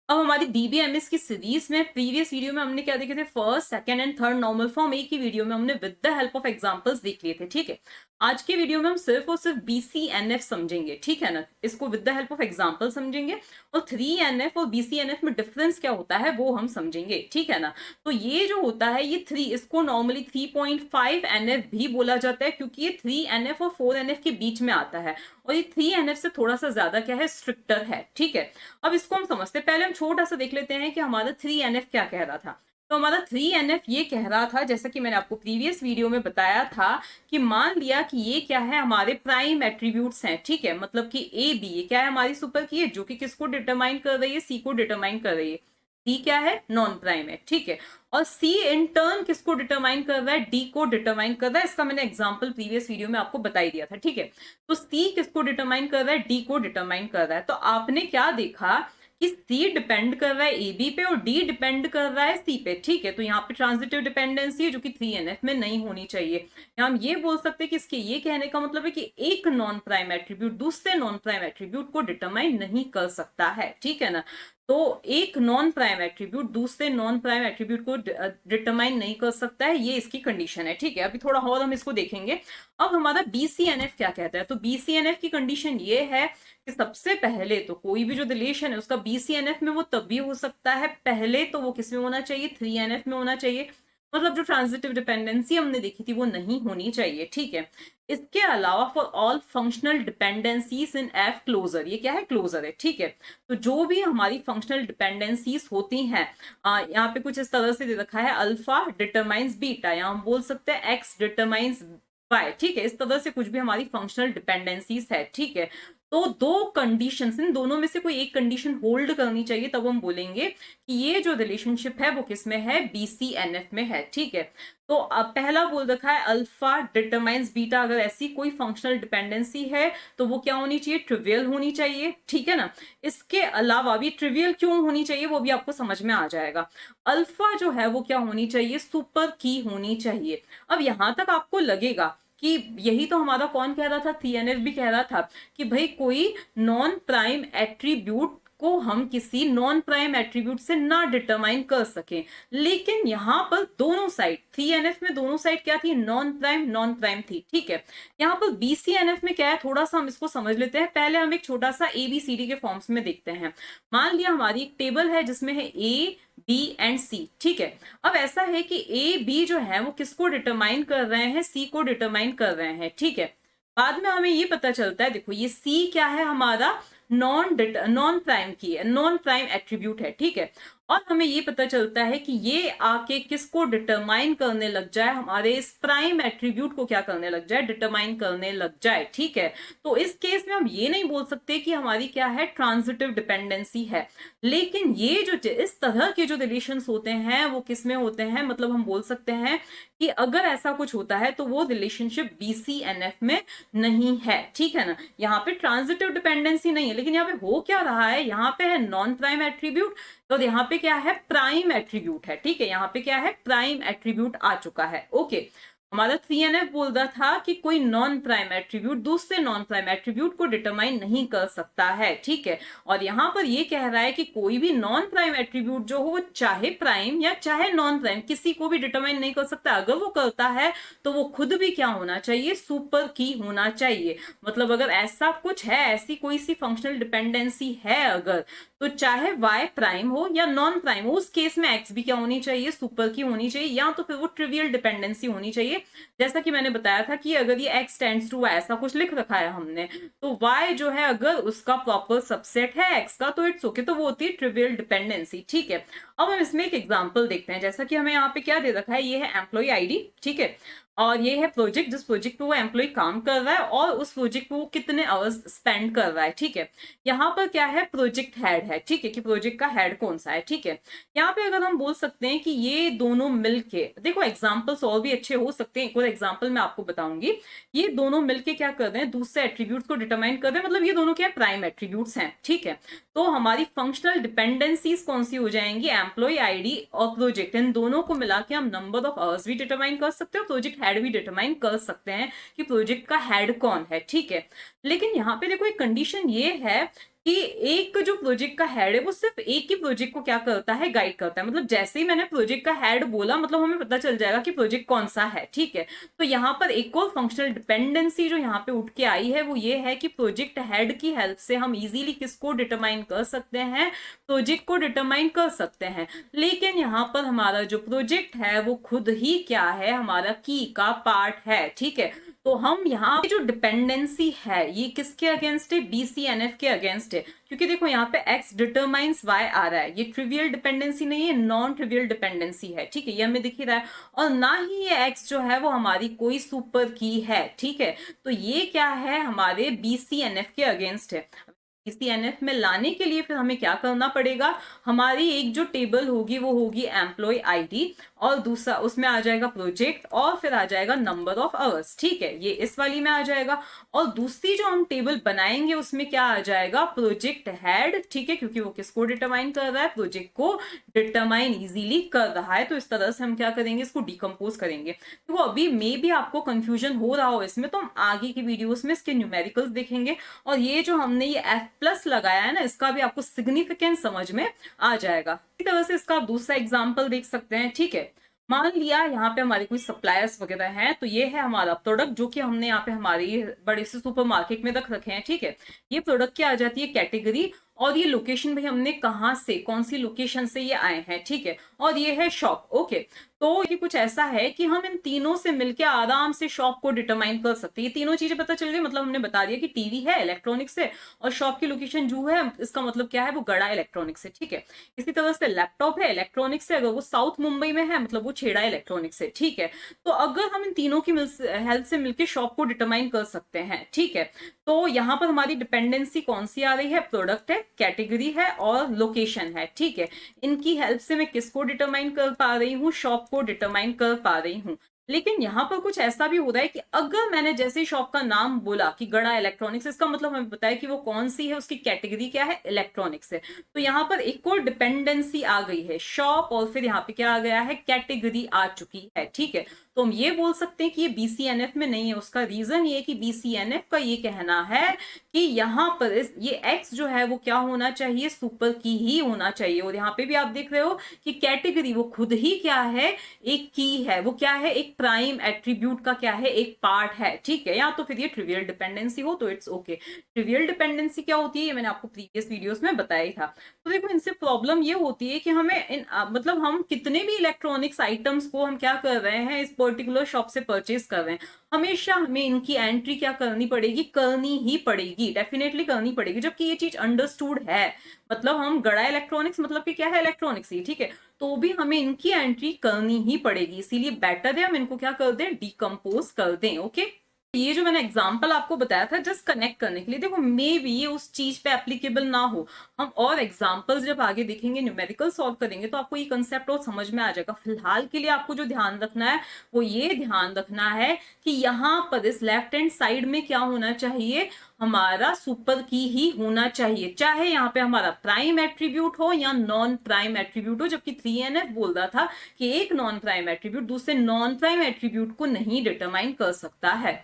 अब हमारी डीबीएमएस की सीरीज में प्रीवियस वीडियो में हमने क्या देखे थे, first second and third normal form एक ही वीडियो में हमने with the help of examples देख लिए थे। ठीक है, आज के वीडियो में हम सिर्फ और सिर्फ बीसीएनएफ समझेंगे। ठीक है ना, इसको with the help of example समझेंगे और 3एनएफ और बीसीएनएफ में डिफरेंस क्या होता है वो हम समझेंगे। ठीक है ना, तो ये जो होता है ये 3, इसको नॉर्मली 3.5 एनएफ भी बोला जाता है क्योंकि ये 3एनएफ और 4एनएफ के बीच में आता है और ये 3एनएफ से थोड़ा सा ज्यादा क्या है, स्ट्रिक्टर है। ठीक है, अब इसको हम समझते हैं। पहले हम छोटा सा देख लेते हैं कि हमारा 3एनएफ क्या कह रहा था। तो हमारा 3एनएफ ये कह रहा था, जैसा कि मैंने आपको प्रीवियस वीडियो में बताया था, कि मान लिया कि ये क्या है, हमारे प्राइम एट्रीब्यूट्स हैं। ठीक है, मतलब कि ए बी ये क्या है, हमारी सुपर की है जो कि किसको डिटरमाइन कर रही है, सी को डिटरमाइन कर रही है। सी क्या है, नॉन प्राइम है। ठीक है, और सी इन टर्न किसको डिटरमाइन कर रहा है, डी को डिटरमाइन कर रहा है। इसका मैंने एग्जांपल प्रीवियस वीडियो में आपको बता ही दिया था। ठीक है, तो सी किसको डिटरमाइन कर रहा है, डी को डिटरमाइन कर रहा है। तो आपने क्या देखा कि सी डिपेंड कर रहा है ए बी पे और डी डिपेंड कर रहा है सी पे। ठीक है, तो यहाँ पे ट्रांजिटिव डिपेंडेंसी है जो कि 3एनएफ में नहीं होनी चाहिए। यहाँ हम ये बोल सकते हैं कि इसके ये कहने का मतलब है कि एक नॉन प्राइम एट्रीब्यूट दूसरे नॉन प्राइम एट्रीब्यूट को डिटरमाइन नहीं कर सकता है। ठीक है ना, तो एक नॉन प्राइम एट्रीब्यूट दूसरे नॉन प्राइम एट्रीब्यूट को डिटरमाइन नहीं कर सकता है, ये इसकी कंडीशन है। ठीक है, अभी थोड़ा और हम इसको देखेंगे। अब हमारा बीसीएनएफ क्या कहता है, तो बीसीएनएफ की कंडीशन ये है कि सबसे पहले तो कोई भी जो रिलेशन है उसका बीसीएनएफ में वो तभी हो सकता है, पहले तो वो किस में होना चाहिए, 3एनएफ में होना चाहिए। मतलब जो ट्रांजिटिव डिपेंडेंसी हमने देखी थी वो नहीं होनी चाहिए। ठीक है, इसके अलावा for all functional dependencies in F closure, ये क्या है, क्लोजर है। ठीक है, तो जो भी हमारी फंक्शनल डिपेंडेंसीज होती हैं, यहाँ पे कुछ इस तरह से दे रखा है, अल्फा डिटरमाइंस बीटा, या हम बोल सकते हैं एक्स डिटरमाइंस वाई। ठीक है, इस तरह से कुछ भी हमारी फंक्शनल डिपेंडेंसीज है। ठीक है, तो दो कंडीशंस, इन दोनों में से कोई एक कंडीशन होल्ड करनी चाहिए, तब हम बोलेंगे कि ये जो रिलेशनशिप है वो किस में है, बीसीएनएफ में है। ठीक है, तो अब पहला बोल रखा है अल्फा डिटरमाइंस बीटा, अगर ऐसी कोई फंक्शनल डिपेंडेंसी है तो वो क्या होनी चाहिए, ट्रिवियल होनी चाहिए। ठीक है ना, इसके अलावा भी ट्रिवियल क्यों होनी चाहिए वो भी आपको समझ में आ जाएगा। अल्फा जो है वो क्या होनी चाहिए, सुपर की होनी चाहिए। अब यहां तक आपको लगेगा कि यही तो हमारा कौन कह रहा था, 3एनएफ भी कह रहा था कि भाई कोई नॉन प्राइम एट्रीब्यूट को हम किसी नॉन प्राइम एट्रीब्यूट से ना डिटरमाइन कर सकें। लेकिन यहां पर दोनों साइड, 3एनएफ में दोनों साइड क्या थी, नॉन प्राइम थी। ठीक है, यहाँ पर बीसीएनएफ में क्या है, थोड़ा सा हम इसको समझ लेते हैं। पहले हम एक छोटा सा एबीसीडी के फॉर्म्स में देखते हैं। मान लिया हमारी एक टेबल है जिसमें है ए बी एंड सी। ठीक है, अब ऐसा है कि ए बी जो है वो किसको डिटरमाइन कर रहे हैं, सी को डिटरमाइन कर रहे हैं। ठीक है, बाद में हमें ये पता चलता है, देखो ये सी क्या है, हमारा नॉन प्राइम की है, नॉन प्राइम एट्रीब्यूट है। ठीक है, और हमें ये पता चलता है कि ये आके किसको डिटरमाइन करने लग जाए, हमारे इस प्राइम एट्रीब्यूट को क्या करने लग जाए, डिटरमाइन करने लग जाए। ठीक है, तो इस केस में हम ये नहीं बोल सकते कि हमारी क्या है, ट्रांजिटिव डिपेंडेंसी है। लेकिन ये जो इस तरह के जो रिलेशंस होते हैं वो किस में होते हैं, मतलब हम बोल सकते हैं कि अगर ऐसा कुछ होता है तो वो रिलेशनशिप बीसीएनएफ में नहीं है। ठीक है ना, यहाँ पे ट्रांजिटिव डिपेंडेंसी नहीं है, लेकिन यहाँ पे हो क्या रहा है, यहाँ पे है नॉन प्राइम एट्रीब्यूट, तो यहाँ पे क्या है, प्राइम एट्रीब्यूट है। ठीक है, यहाँ पे क्या है, प्राइम एट्रीब्यूट आ चुका है। ओके, हमारा 3एनएफ बोल रहा था कि कोई नॉन प्राइम एट्रीब्यूट दूसरे नॉन प्राइम एट्रीब्यूट को डिटरमाइन नहीं कर सकता है। ठीक है, और यहाँ पर ये कह रहा है कि कोई भी नॉन प्राइम एट्रीब्यूट जो हो, चाहे प्राइम या चाहे नॉन प्राइम, किसी को भी डिटरमाइन नहीं कर सकता। अगर वो करता है तो वो खुद भी क्या होना चाहिए, सुपर की होना चाहिए। मतलब अगर ऐसा कुछ है, ऐसी कोई सी फंक्शनल डिपेंडेंसी है अगर, तो चाहे y प्राइम हो या नॉन प्राइम हो, उस केस में x भी क्या होनी चाहिए, सुपर की होनी चाहिए, या तो फिर वो ट्रिवियल डिपेंडेंसी होनी चाहिए। जैसा कि मैंने बताया था कि अगर ये x टेंड्स टू y ऐसा कुछ लिख रखा है हमने, तो y जो है अगर उसका प्रॉपर सबसेट है x का तो इट्स ओके, तो वो होती है ट्रिवियल डिपेंडेंसी। ठीक है, अब हम इसमें एक एग्जांपल देखते हैं। जैसा कि हमें यहाँ पे क्या दे रखा है, ये है एम्प्लॉय आईडी। ठीक है, और ये है प्रोजेक्ट, जिस प्रोजेक्ट पे वो एम्प्लॉय काम कर रहा है और उस प्रोजेक्ट पे वो कितने आवर्स स्पेंड कर रहा है। ठीक है, यहाँ पर क्या है, प्रोजेक्ट हेड है। ठीक है, कि प्रोजेक्ट का हेड कौन सा है। ठीक है, यहाँ पे अगर हम बोल सकते हैं कि ये दोनों मिलके, देखो एग्जांपल्स और भी अच्छे हो सकते हैं, एक और एग्जांपल मैं आपको बताऊंगी। ये दोनों मिलके क्या कर रहे हैं, दूसरे एट्रीब्यूट्स को डिटरमाइन कर रहे हैं, मतलब ये दोनों क्या प्राइम एट्रीब्यूट्स हैं। ठीक है, तो हमारी फंक्शनल डिपेंडेंसीज कौन सी हो जाएंगी, एम्प्लॉय आईडी और प्रोजेक्ट, इन दोनों को मिला के हम नंबर ऑफ आवर्स भी डिटरमाइन कर सकते हैं, प्रोजेक्ट हेड भी डिटरमाइन कर सकते हैं कि प्रोजेक्ट का हेड कौन है। ठीक है, लेकिन यहाँ पे देखो एक कंडीशन ये है कि एक जो प्रोजेक्ट का हेड है वो सिर्फ एक ही प्रोजेक्ट को क्या करता है, गाइड करता है। मतलब जैसे ही मैंने प्रोजेक्ट का हेड बोला, मतलब हमें पता चल जाएगा कि प्रोजेक्ट कौन सा है, ठीक है। तो यहाँ पर एक और फंक्शनल डिपेंडेंसी जो यहाँ पे उठ के आई है वो ये है कि प्रोजेक्ट हेड की हेल्प से हम इजीली किसको डिटरमाइन कर सकते हैं, प्रोजेक्ट को डिटरमाइन कर सकते हैं। लेकिन यहाँ पर हमारा जो प्रोजेक्ट है वो खुद ही क्या है, हमारा की का पार्ट है, ठीक है। तो हम यहाँ पे जो डिपेंडेंसी है ये किसके अगेंस्ट है, BCNF के अगेंस्ट है। क्योंकि देखो यहाँ पे x डिटरमाइंस y आ रहा है, ये ट्रिवियल डिपेंडेंसी नहीं है, नॉन ट्रिवियल डिपेंडेंसी है, ठीक है, ये हमें दिख ही रहा है। और ना ही ये x जो है वो हमारी कोई सुपर की है, ठीक है। तो ये क्या है, हमारे BCNF के अगेंस्ट है। BCNF में लाने के लिए फिर हमें क्या करना पड़ेगा, हमारी एक जो टेबल होगी वो होगी एम्प्लॉय आईडी, और दूसरा उसमें आ जाएगा प्रोजेक्ट, और फिर आ जाएगा नंबर ऑफ आवर्स, ठीक है, ये इस वाली में आ जाएगा। और दूसरी जो हम टेबल बनाएंगे उसमें क्या आ जाएगा, प्रोजेक्ट हेड, ठीक है, क्योंकि वो किसको डिटरमाइन कर रहा है, प्रोजेक्ट को डिटरमाइन इजीली कर रहा है। तो इस तरह से हम क्या करेंगे, इसको डिकम्पोज करेंगे। तो वो अभी मे भी आपको कंफ्यूजन हो रहा हो इसमें, तो हम आगे की वीडियोस में इसके न्यूमेरिकल्स देखेंगे, और ये जो हमने ये F+ लगाया है ना, इसका भी आपको सिग्निफिकेंस समझ में आ जाएगा। इसी तरह से इसका दूसरा एग्जाम्पल देख सकते हैं, ठीक है। मान लिया यहाँ पे हमारे कोई सप्लायर्स वगैरह हैं, तो ये है हमारा प्रोडक्ट जो कि हमने यहाँ पे हमारी बड़े से सुपरमार्केट में रख रखे हैं, ठीक है। ये प्रोडक्ट की आ जाती है कैटेगरी, और ये लोकेशन भाई हमने कहाँ से, कौन सी लोकेशन से ये आए हैं, ठीक है। और ये है शॉप, ओके। तो ये कुछ ऐसा है कि हम इन तीनों से मिलके आराम से शॉप को डिटरमाइन कर सकते हैं। ये तीनों चीजें पता चल गई, मतलब हमने बता दिया कि टीवी है, इलेक्ट्रॉनिक्स है, और शॉप की लोकेशन जू है, इसका मतलब क्या है, वो गड़ा इलेक्ट्रॉनिक्स है, ठीक है। इसी तरह से लैपटॉप है, इलेक्ट्रॉनिक्स है, अगर वो साउथ मुंबई में है मतलब वो छेड़ा इलेक्ट्रॉनिक्स है, ठीक है। तो अगर हम इन तीनों की हेल्प से मिलकर शॉप को डिटरमाइन कर सकते हैं, ठीक है। तो यहाँ पर हमारी डिपेंडेंसी कौन सी आ रही है, प्रोडक्ट है, कैटेगरी है और लोकेशन है, ठीक है। इनकी हेल्प से मैं किसको डिटरमाइन कर पा रही हूँ, शॉप को डिटरमाइन कर पा रही हूँ। लेकिन यहाँ पर कुछ ऐसा भी हो रहा है कि अगर मैंने जैसे ही शॉप का नाम बोला कि गड़ा इलेक्ट्रॉनिक्स, इसका मतलब हमें पता है कि वो कौन सी है, उसकी कैटेगरी क्या है, इलेक्ट्रॉनिक्स है। तो यहाँ पर एक और डिपेंडेंसी आ गई है, शॉप, और फिर यहाँ पे क्या आ गया है, कैटेगरी आ चुकी है, ठीक है। तो हम ये बोल सकते हैं कि ये BCNF में नहीं है। उसका रीजन ये कि BCNF का ये कहना है कि यहाँ पर ये x जो है वो क्या होना चाहिए, सुपर की ही होना चाहिए। और यहाँ पे भी आप देख रहे हो कि कैटेगरी वो खुद ही क्या है, एक की है, वो क्या है, एक प्राइम एट्रीब्यूट का क्या है, एक पार्ट है, ठीक है। या तो फिर ये ट्रिवियल डिपेंडेंसी हो तो इट्स ओके। ट्रिवियल डिपेंडेंसी क्या होती है, ये मैंने आपको प्रीवियस वीडियोस में बताया ही था। तो देखो इनसे प्रॉब्लम ये होती है कि हमें मतलब हम कितने भी इलेक्ट्रॉनिक्स आइटम्स को हम क्या कर रहे हैं, इस पर्टिकुलर शॉप से परचेज कर रहे हैं, हमेशा हमें इनकी एंट्री क्या करनी पड़ेगी, करनी ही पड़ेगी, डेफिनेटली करनी पड़ेगी। जबकि ये चीज अंडरस्टूड है, मतलब हम गड़ा इलेक्ट्रॉनिक्स मतलब कि क्या है, इलेक्ट्रॉनिक्स ही, ठीक है। तो भी हमें इनकी एंट्री करनी ही पड़ेगी, इसीलिए बेटर है हम इनको क्या कर दें, डिकम्पोज कर दें, ओके। ये जो मैंने एग्जांपल आपको बताया था जस्ट कनेक्ट करने के लिए, देखो मे भी ये उस चीज पे एप्लीकेबल ना हो, हम और एग्जांपल्स जब आगे देखेंगे, न्यूमेरिकल सॉल्व करेंगे, तो आपको ये कंसेप्ट और समझ में आ जाएगा। फिलहाल के लिए आपको जो ध्यान रखना है वो ये ध्यान रखना है कि यहाँ पर इस लेफ्ट हैंड साइड में क्या होना चाहिए, हमारा सुपर की ही होना चाहिए, चाहे यहाँ पे हमारा प्राइम एट्रीब्यूट हो या नॉन प्राइम एट्रीब्यूट हो। जबकि 3NF बोल रहा था कि एक नॉन प्राइम एट्रीब्यूट दूसरे नॉन प्राइम एट्रीब्यूट को नहीं डिटरमाइन कर सकता है।